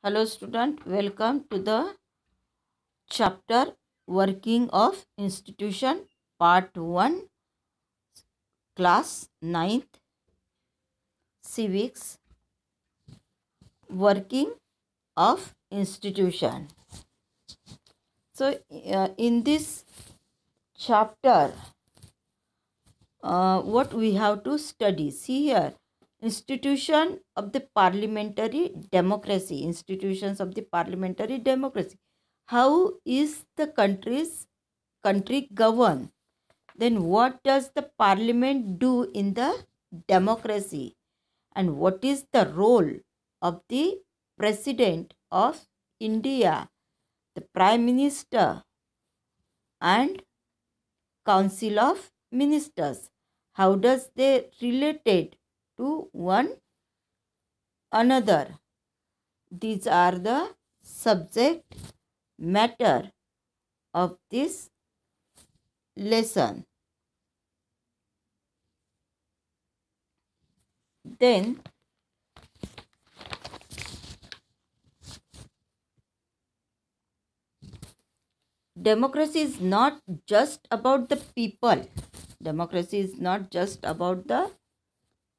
Hello student, welcome to the chapter Working of Institution Part 1, Class 9th, Civics, Working of Institution. So in this chapter, what we have to study? See here, institutions of the parliamentary democracy. How is the country governed? Then what does the parliament do in the democracy? And what is the role of the president of India, the prime minister, and council of ministers? How does they related to one another? These are the subject matter of this lesson. Then democracy is not just about the people. Democracy is not just about the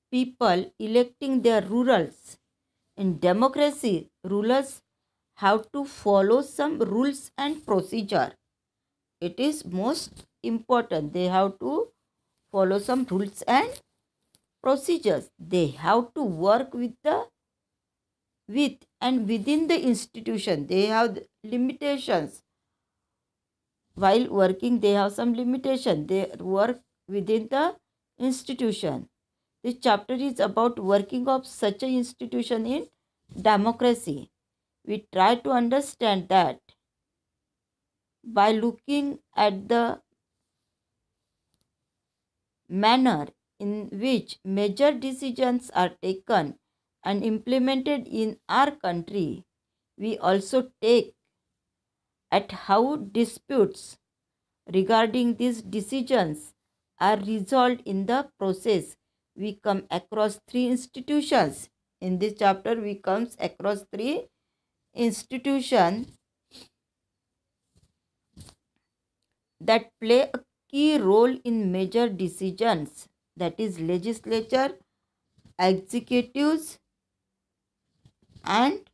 people electing their rulers. In democracy, rulers have to follow some rules and procedure. It is most important. They have to follow some rules and procedures. They have to work with and within the institution. They have limitations. While working, they have some limitation. They work within the institution. This chapter is about working of such an institution in democracy. We try to understand that by looking at the manner in which major decisions are taken and implemented in our country. We also take at how disputes regarding these decisions are resolved in the process. We come across three institutions. In this chapter, we comes across three institutions that play a key role in major decisions, that is legislature, executives, and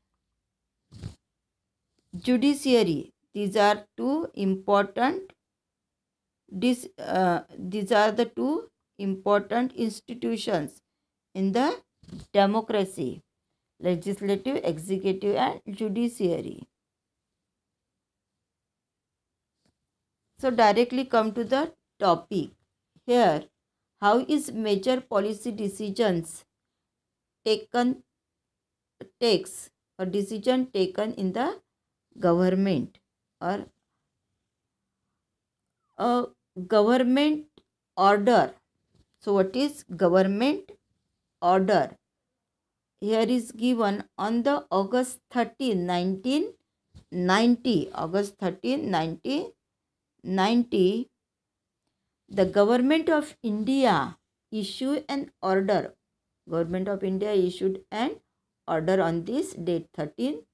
judiciary. These are two important these are the two important institutions in the democracy: legislative, executive, and judiciary. So directly come to the topic. Here, how is major policy decisions taken takes a decision taken in the government, or a government order. So what is government order? Here is given on the August 13, 1990. August 13, 1990. The government of India issued an order. Government of India issued an order on this date, 13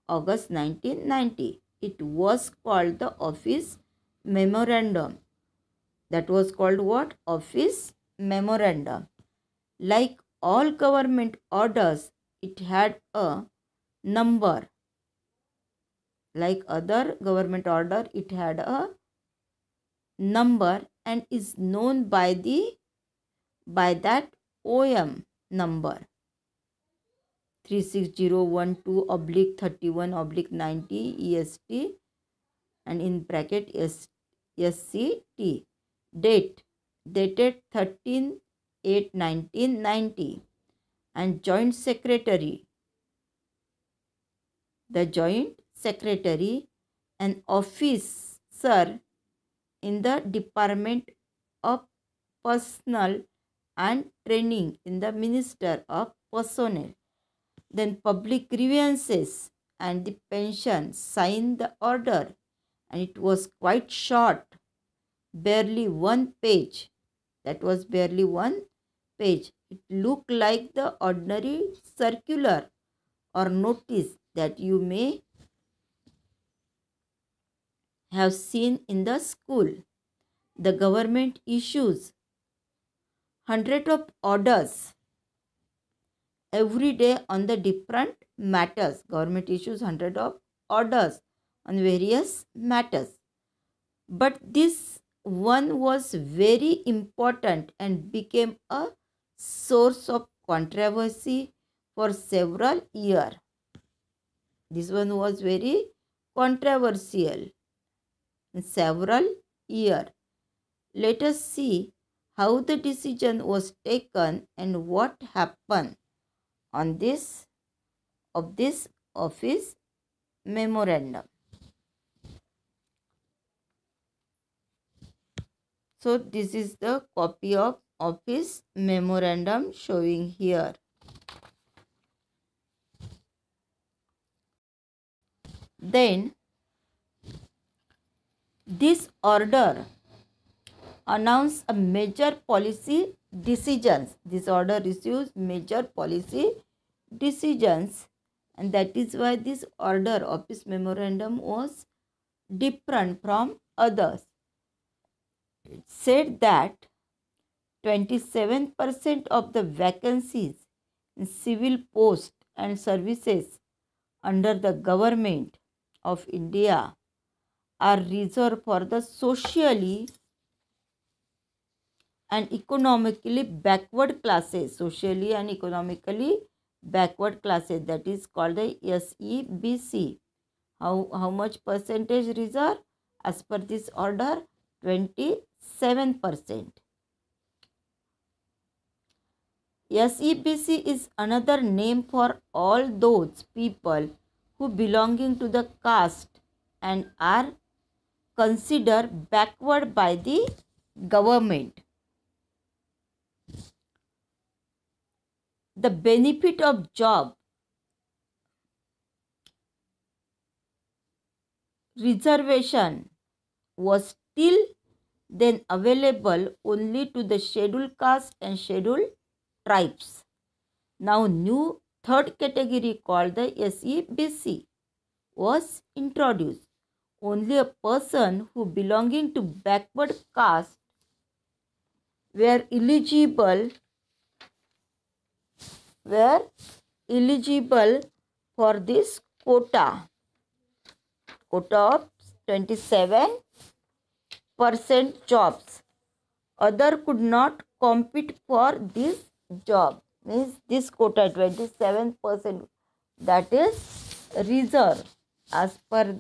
August 1990. It was called the Office Memorandum. That was called what? Office Memorandum. Like all government orders, it had a number. Like other government order, it had a number and is known by that OM number 36012/31/90 EST and in bracket SCT. Date dated 13/8/1990 and joint secretary. The joint secretary, an officer in the Department of Personnel and Training in the Minister of Personnel. Then public grievances and the pension signed the order, and it was quite short, barely one page. That was barely one page. It looked like the ordinary circular or notice that you may have seen in the school. The government issues hundreds of orders every day on the different matters. Government issues hundreds of orders on various matters. But this one was very important and became a source of controversy for several years. This one was very controversial in several years. Let us see how the decision was taken and what happened on this office memorandum. So this is the copy of office memorandum showing here. Then this order announced a major policy decisions. This order receives major policy decisions, and that is why this order office memorandum was different from others. It said that 27% of the vacancies in civil posts and services under the government of India are reserved for the socially and economically backward classes. Socially and economically backward classes, that is called the SEBC. How much percentage reserve? As per this order, 27%. SEBC is another name for all those people who belonging to the caste and are considered backward by the government. The benefit of job reservation was still then available only to the scheduled caste and scheduled tribes. Now new third category called the SEBC was introduced. Only a person who belonging to backward caste were eligible for this quota of 27% jobs. Other could not compete for this job. Means this quota 27%, that is reserved as per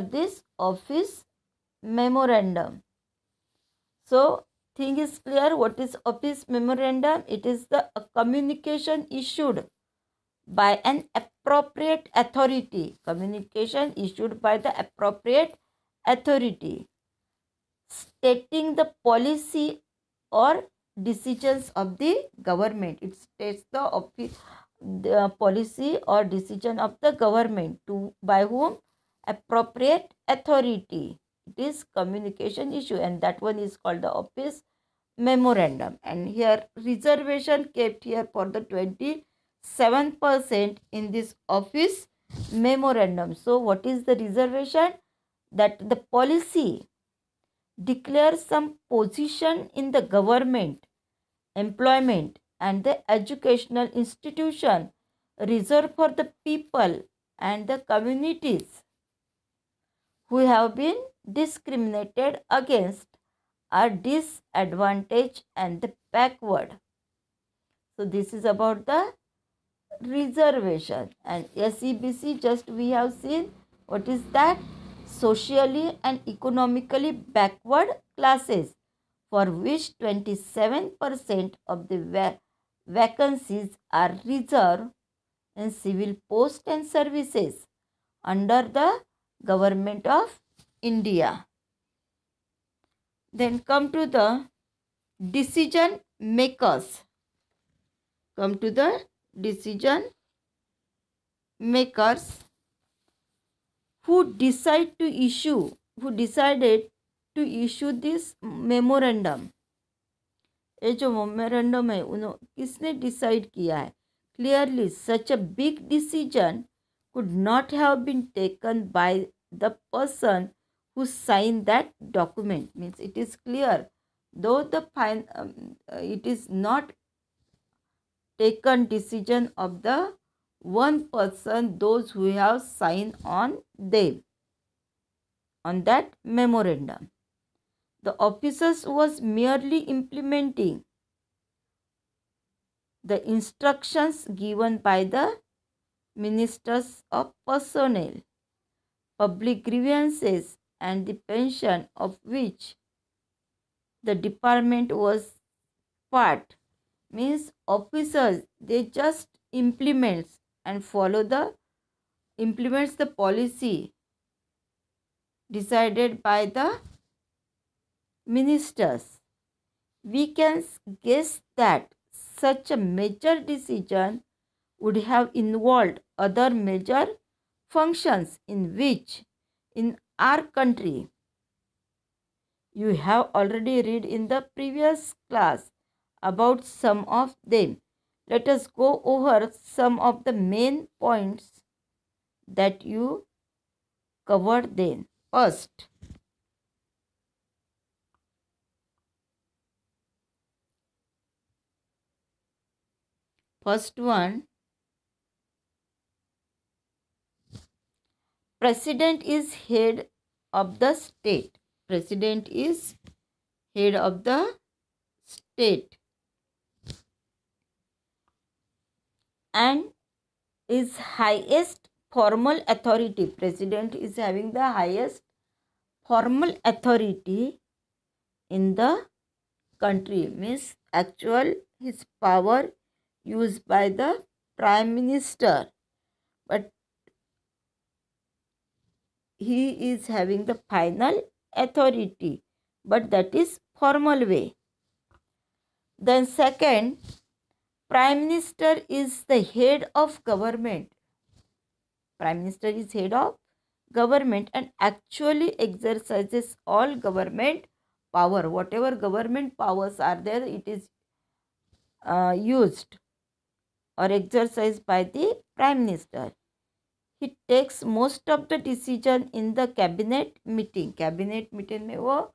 this office memorandum. So thing is clear. What is office memorandum? It is the communication issued by an appropriate authority. Communication issued by the appropriate authority stating the policy or decisions of the government. It states the policy or decision of the government to by whom? Appropriate authority. It is communication issue, and that one is called the office memorandum. And here reservation kept here for the 27% in this office memorandum. So what is the reservation? That the policy declares some position in the government, employment and the educational institution reserved for the people and the communities who have been discriminated against, are disadvantaged and the backward. So this is about the reservation. And SEBC, just we have seen what is that? Socially and economically backward classes, for which 27% of the vacancies are reserved in civil posts and services under the government of India. Then come to the decision makers. Come to the decision makers who decided to issue this memorandum. ये जो memorandum है किसने decide किया है? Clearly, such a big decision could not have been taken by the person who signed that document. Means it is clear, though it is not taken decision of the one person, those who have signed on them, on that memorandum. The officers was merely implementing the instructions given by the ministers of personnel, public grievances, and the pension of which the department was part. Means officers, they just implements the policy decided by the ministers. We can guess that such a major decision would have involved other major functions in which in our country you have already read in the previous class about some of them. Let us go over some of the main points that you covered then. First one, President is head of the state. President is head of the state and is highest formal authority. President is having the highest formal authority in the country. Means actual his power used by the prime minister, but he is having the final authority, but that is formal way. Then second, prime minister is the head of government. Prime minister is head of government and actually exercises all government power. Whatever government powers are there, it is used or exercised by the prime minister. He takes most of the decision in the cabinet meeting. Cabinet meeting में वो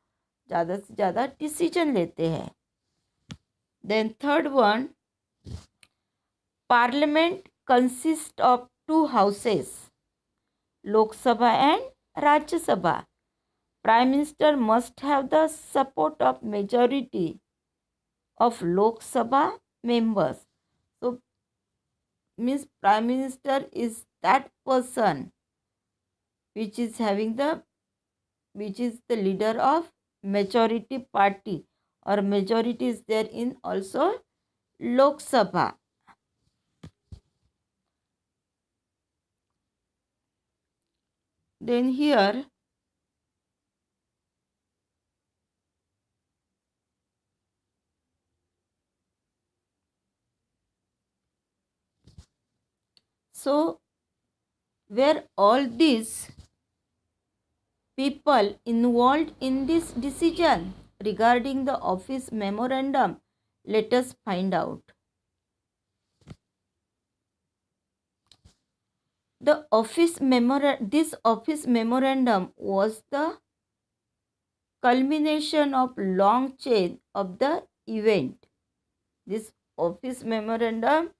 ज़्यादा से ज़्यादा decision लेते हैं. Then third one, Parliament consists of two houses, Lok Sabha and Rajya Sabha. Prime Minister must have the support of majority of Lok Sabha members. So, means Prime Minister is that person which is the leader of majority party, or majority is there in also Lok Sabha. Then here so were all these people involved in this decision regarding the office memorandum? Let us find out. This office memorandum was the culmination of long chain of the event. This office memorandum,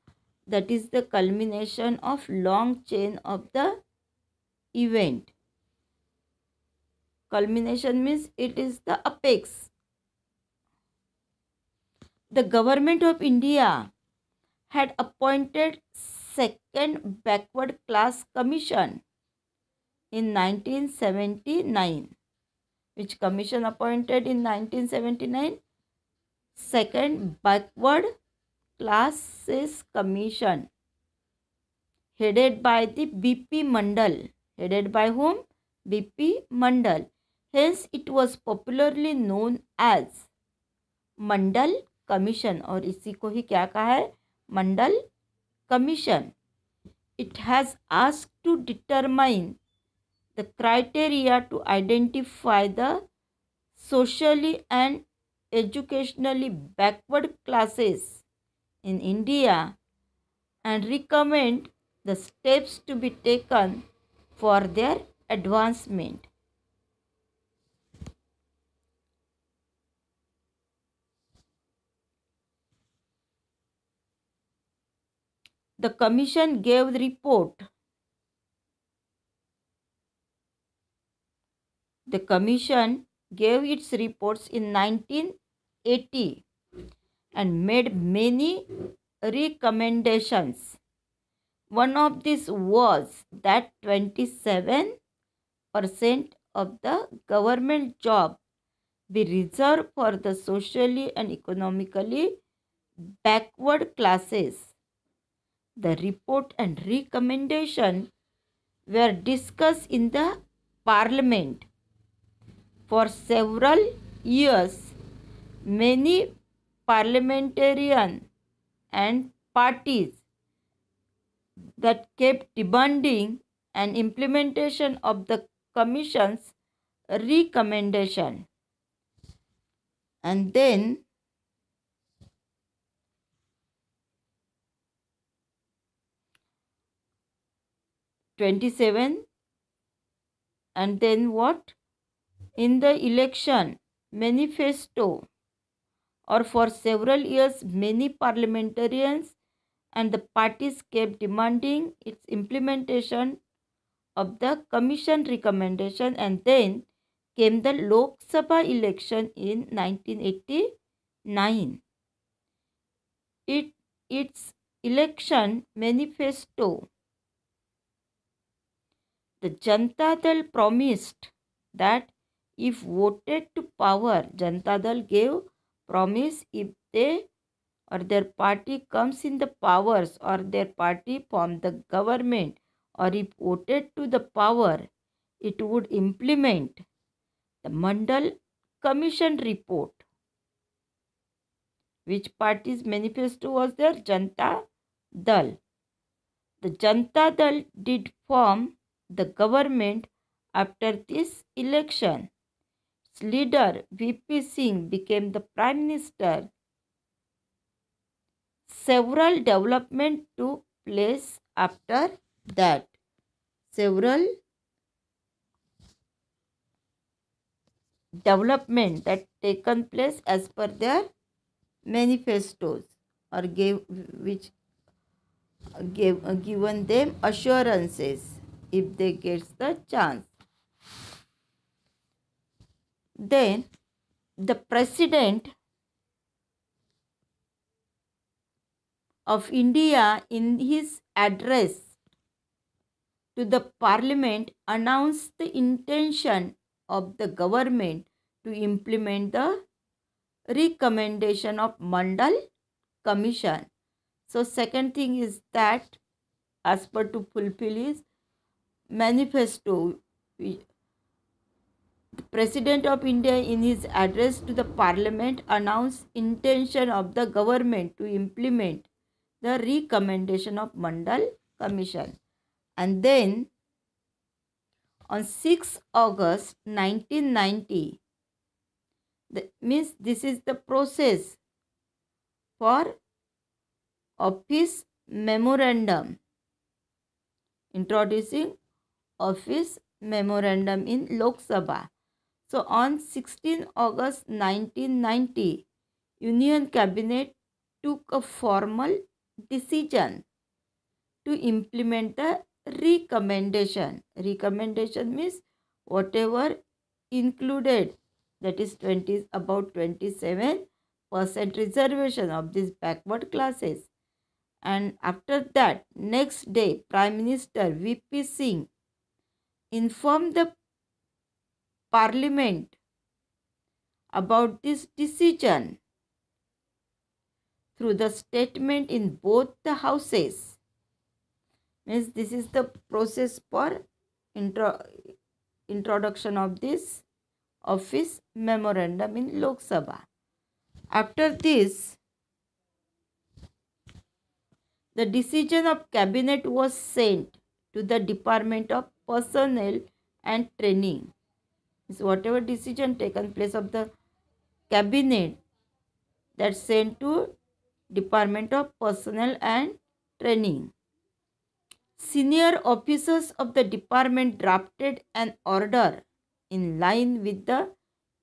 that is the culmination of long chain of the event. Culmination means it is the apex. The government of India had appointed second backward class commission in 1979. Which commission appointed in 1979? Second backward classes commission, headed by the B.P. Mandal. Headed by whom? B.P. Mandal. Hence it was popularly known as Mandal Commission, और इसी को ही क्या कहा है? Mandal Commission. It has asked to determine the criteria to identify the socially and educationally backward classes in India and recommend the steps to be taken for their advancement. The commission gave the report. The commission gave its reports in 1980 and made many recommendations. One of these was that 27% of the government job be reserved for the socially and economically backward classes. The report and recommendation were discussed in the parliament. For several years, many parliamentarians and parties that kept demanding an implementation of the commission's recommendation. And then 27, and then what? In the election manifesto, or for several years, many parliamentarians and the parties kept demanding its implementation of the commission recommendation, and then came the Lok Sabha election in 1989. Its election manifesto, the Janata Dal promised that if voted to power, Janata Dal gave promise if they or their party comes in the powers or their party form the government, or if voted to the power, it would implement the Mandal Commission report. Which party's manifesto was there? Janata Dal. The Janata Dal did form the government after this election. Its leader VP Singh became the prime minister. Several developments took place after that. Several development that taken place as per their manifestos, or given them assurances if they get the chance. Then the President of India, in his address to the Parliament, announced the intention of the government to implement the recommendation of Mandal Commission. So second thing is that, as per to fulfill his manifesto, the President of India in his address to the Parliament announced intention of the government to implement the recommendation of Mandal Commission. And then on 6 August 1990, means this is the process for office memorandum, introducing office memorandum in Lok Sabha. So on 16 August 1990, Union Cabinet took a formal decision to implement the recommendation. Recommendation means whatever included, that is about 27% reservation of these backward classes. And after that, next day, Prime Minister VP Singh informed the Parliament about this decision through the statement in both the houses. Means this is the process for introduction of this office memorandum in Lok Sabha. After this, the decision of Cabinet was sent to the Department of Personnel and Training. So whatever decision taken place of the Cabinet, that's sent to Department of Personnel and training. Senior officers of the department drafted an order in line with the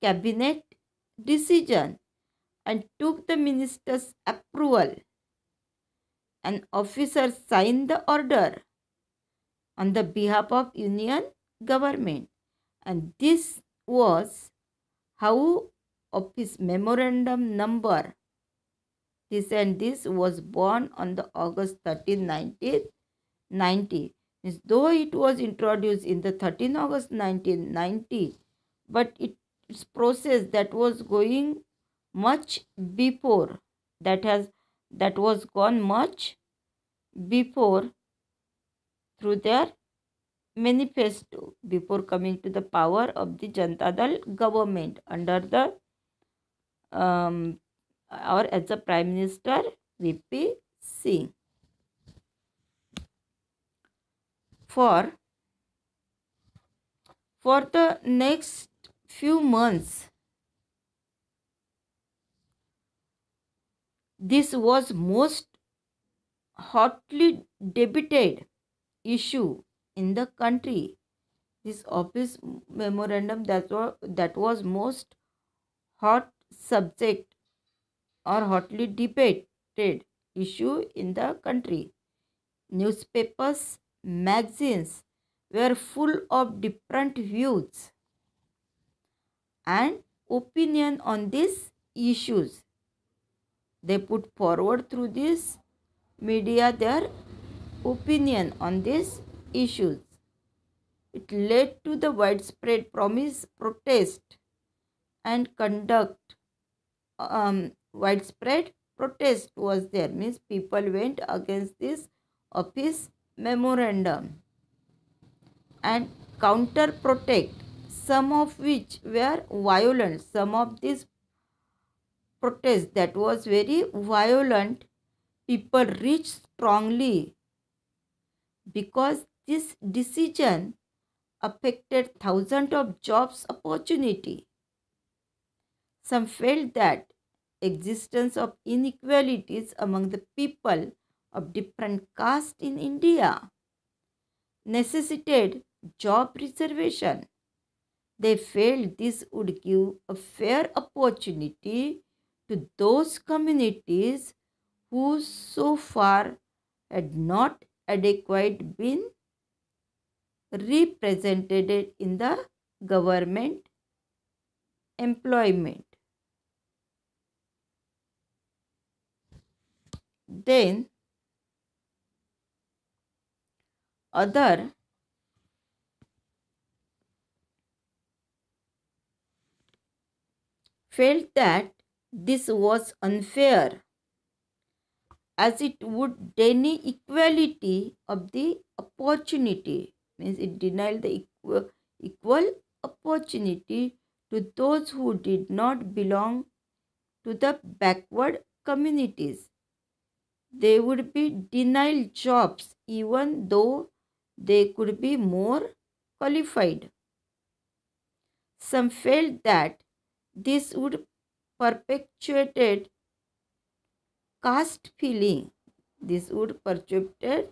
cabinet decision and took the minister's approval. An officer signed the order on the behalf of Union government, and this was how office memorandum number this and this was born on the August 13, 1990. Though it was introduced in the 13 August 1990, but its process that was going much before, that was gone much before through their manifesto before coming to the power of the Janata Dal government under the or as the Prime Minister VP Singh. For the next few months, this was most hotly debated issue in the country. This office memorandum that was most hot subject or hotly debated issue in the country. Newspapers, magazines were full of different views and opinion on these issues. They put forward through this media their opinion on these issues. It led to the widespread protest and conduct. Widespread protest was there, means people went against this office memorandum and counter protest, some of which were violent. Some of these protests that was very violent, people reached strongly because this decision affected thousands of jobs opportunity. Some felt that existence of inequalities among the people of different castes in India necessitated job reservation. They felt this would give a fair opportunity to those communities who so far had not adequately been represented in the government employment. Then other felt that this was unfair as it would deny equality of the opportunity, means it denied the equal opportunity to those who did not belong to the backward communities. They would be denied jobs even though they could be more qualified. Some felt that this would perpetuate caste feeling. This would perpetuate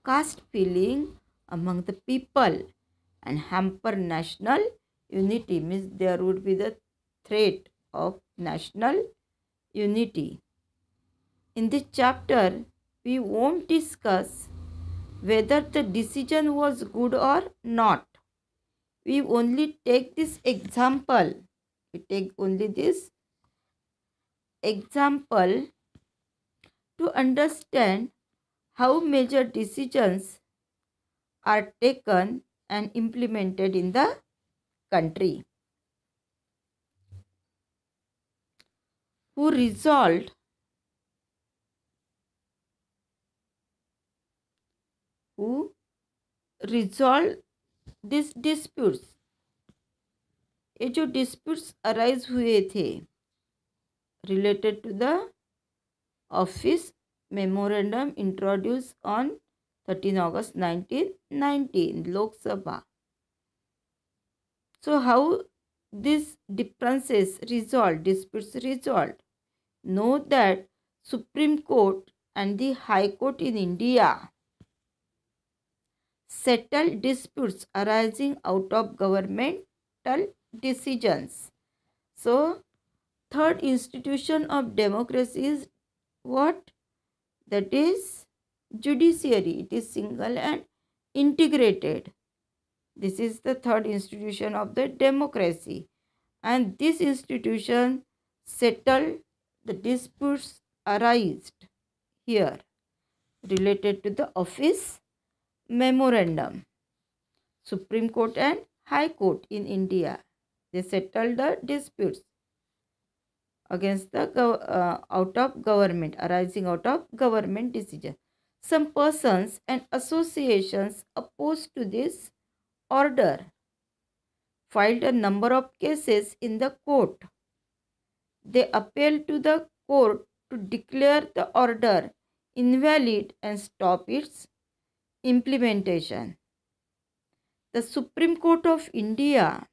caste feeling among the people and hamper national unity, means there would be the threat of national unity. In this chapter, we won't discuss whether the decision was good or not. We only take this example. We take only this example to understand how major decisions are taken and implemented in the country. Who resolved these disputes? ये जो disputes arise हुए थे related to the office memorandum introduced on 13 August 1990 in Lok Sabha. So how these differences resolved, disputes resolved? Know that Supreme Court and the High Court in India settle disputes arising out of governmental decisions. So, third institution of democracy is what? That is judiciary. It is single and integrated. This is the third institution of the democracy. And this institution settled the disputes arised here related to the office memorandum. Supreme Court and High Court in India, they settled the disputes against the out of government, arising out of government decision. Some persons and associations opposed to this order filed a number of cases in the court. They appealed to the court to declare the order invalid and stop its implementation. The Supreme Court of India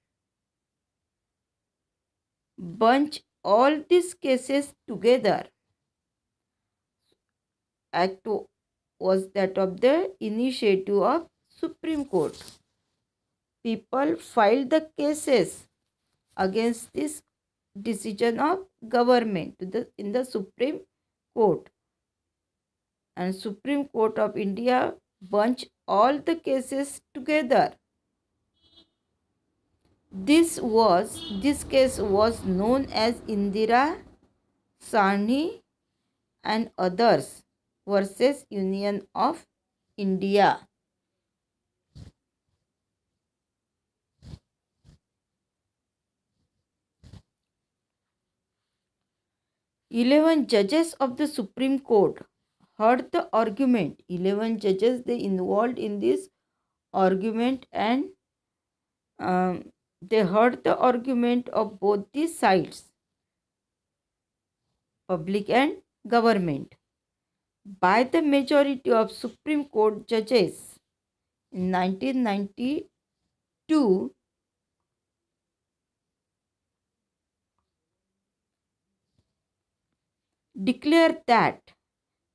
bunched all these cases together. Act was that of the initiative of Supreme Court. People filed the cases against this decision of government in the Supreme Court, and Supreme Court of India bunched all the cases together. This case was known as Indira Sahni and others versus Union of India. 11 judges of the Supreme Court heard the argument. 11 judges, they involved in this argument, and they heard the argument of both the sides, public and government, by the majority of Supreme Court judges. In 1992, declared that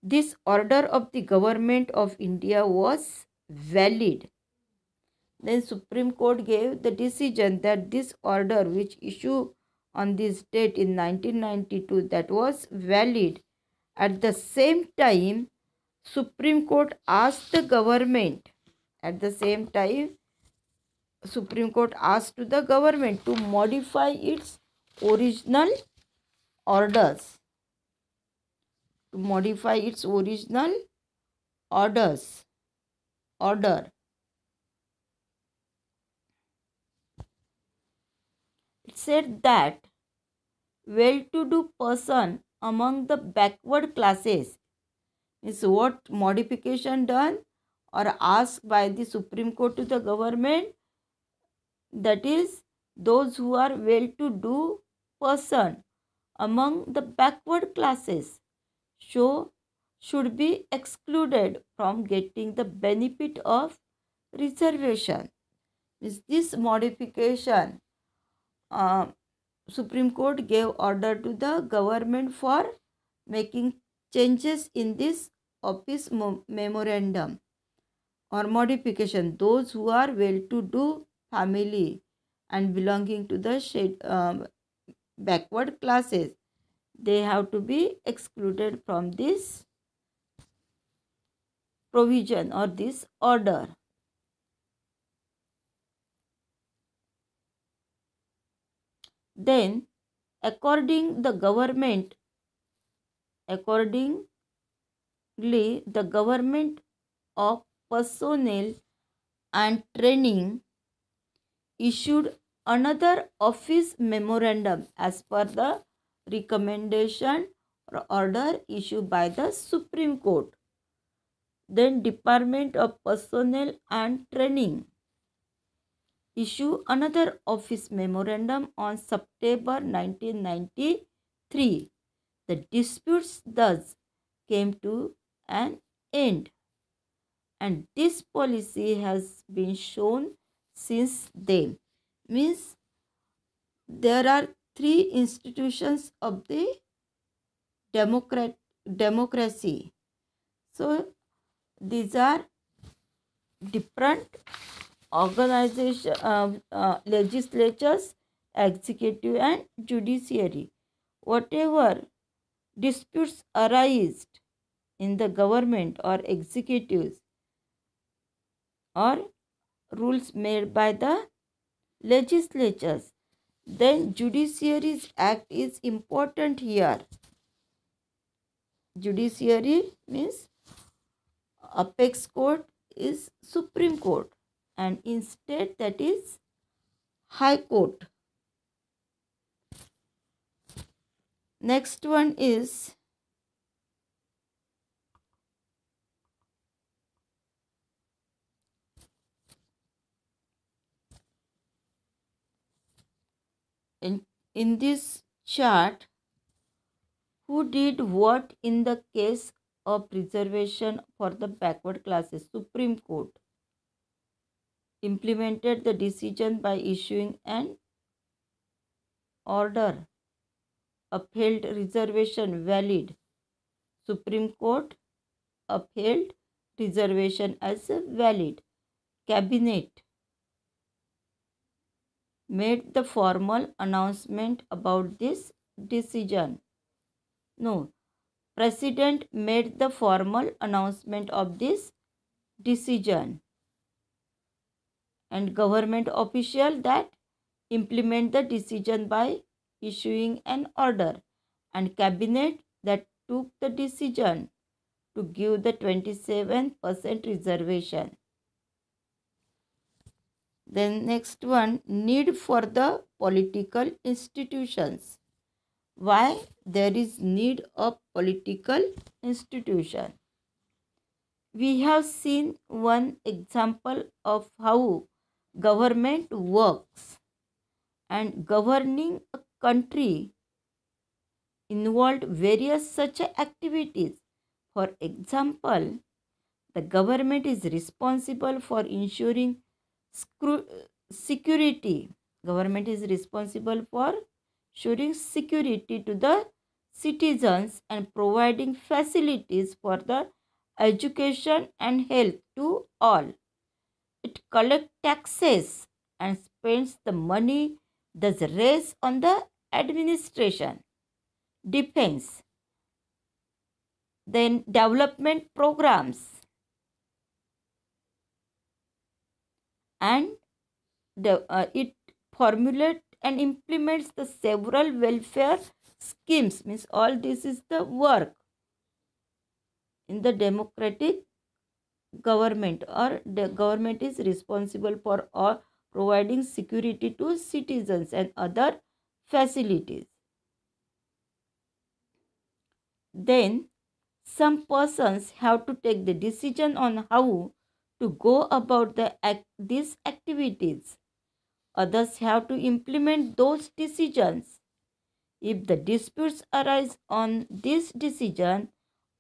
this order of the government of India was valid. Then Supreme Court gave the decision that this order which issued on this date in 1992, that was valid. At the same time, Supreme Court asked the government, Supreme Court asked to the government to modify its original orders. Order. It said that well-to-do person among the backward classes is what modification done or asked by the Supreme Court to the government, that is those who are well-to-do person among the backward classes should be excluded from getting the benefit of reservation. This modification, Supreme Court gave order to the government for making changes in this office memorandum or modification. Those who are well-to-do family and belonging to the backward classes, they have to be excluded from this provision or this order. Then, accordingly, the government of personnel and training issued another office memorandum as per the recommendation or order issued by the Supreme Court. Then Department of Personnel and Training issued another office memorandum on September 1993. The disputes thus came to an end, and this policy has been shown since then. Means there are three institutions of the democracy. So these are different organization, legislatures, executive and judiciary. Whatever disputes arise in the government or executives or rules made by the legislatures, then judiciary's act is important here. Judiciary means apex court is Supreme Court, and instead that is High Court. Next one is in this chart, who did what in the case of reservation for the backward classes? Supreme Court implemented the decision by issuing an order, upheld reservation valid. Supreme Court upheld reservation as valid. Cabinet made the formal announcement about this decision. No, President made the formal announcement of this decision, and government official that implement the decision by issuing an order, and cabinet that took the decision to give the 27% reservation. Then next one, need for the political institutions. Why there is need of political institution? We have seen one example of how government works, and governing a country involved various such activities. For example, the government is responsible for ensuring security. Government is responsible for ensuring security to the citizens and providing facilities for the education and health to all. It collects taxes and spends the money thus raised on the administration, defense, then development programs, and it formulates and implements the several welfare schemes. Means all this is the work in the democratic government, or the government is responsible for all providing security to citizens and other facilities. Then some persons have to take the decision on how to go about these activities. Others have to implement those decisions. If the disputes arise on this decision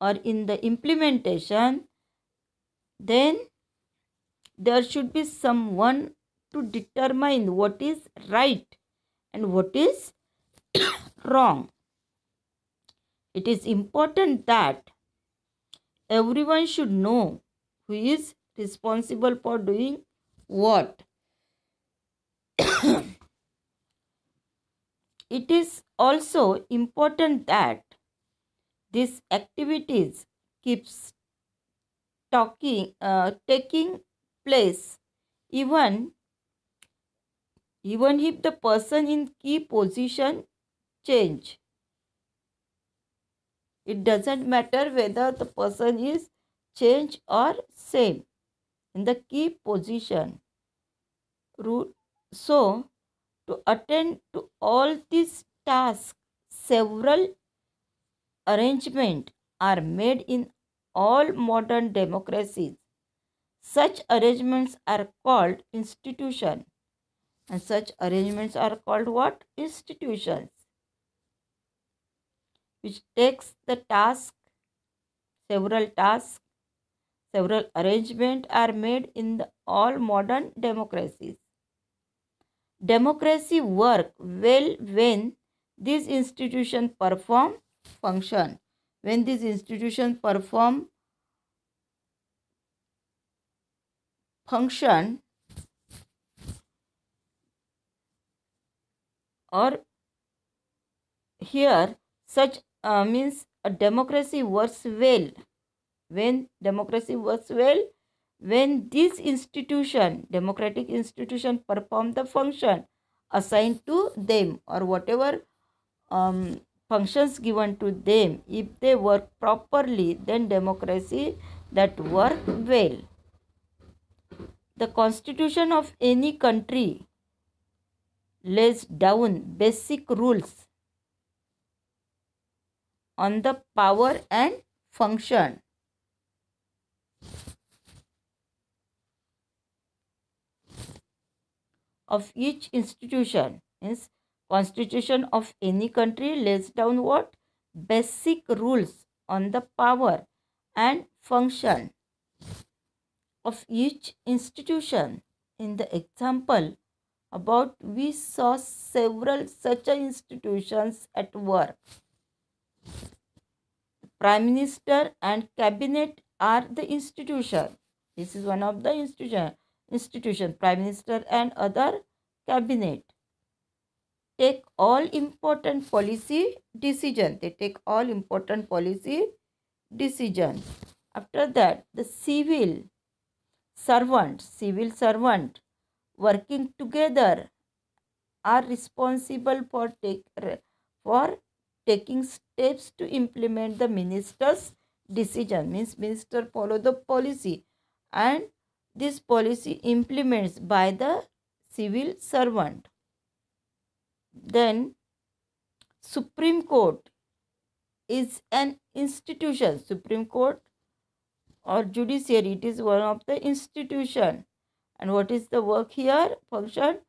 or in the implementation, then there should be someone to determine what is right and what is wrong. It is important that everyone should know who is responsible for doing what. It is also important that these activities keeps taking place even if the person in key position change. It doesn't matter whether the person is change or same in the key position. So, to attend to all these tasks, several arrangements are made in all modern democracies. Such arrangements are called institutions. And such arrangements are called what? Institutions. Which takes the task, several arrangements are made in all modern democracies. Democracy work well when these institutions perform function. When these institutions perform function or here such means a democracy works well. When democracy works well, when this institution, democratic institution, perform the function assigned to them or whatever functions given to them, if they work properly, then democracy that work well. The constitution of any country lays down basic rules on the power and function of each institution. Means constitution of any country lays down what? Basic rules on the power and function of each institution. In the example about, we saw several such institutions at work. Prime Minister and Cabinet are the institution. This is one of the institution. Prime Minister and other Cabinet take all important policy decision. They take all important policy decision. After that, the civil servant working together are responsible for taking steps to implement the minister's decision. Means minister follow the policy and this policy implements by the civil servant. Then Supreme Court is an institution. Supreme Court or judiciary, it is one of the institution. And what is the work here? Function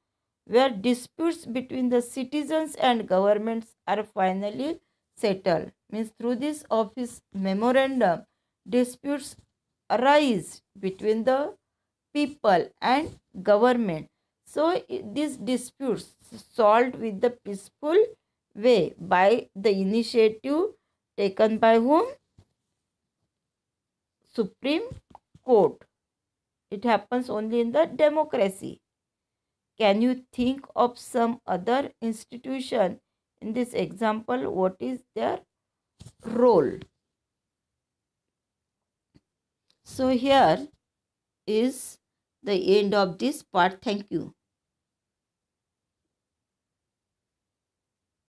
where disputes between the citizens and governments are finally settled. Means through this office memorandum, disputes arise between the people and government. So these disputes solved with the peaceful way by the initiative taken by whom? Supreme Court. It happens only in the democracy. Can you think of some other institution in this example? What is their role? So here is the end of this part. Thank you.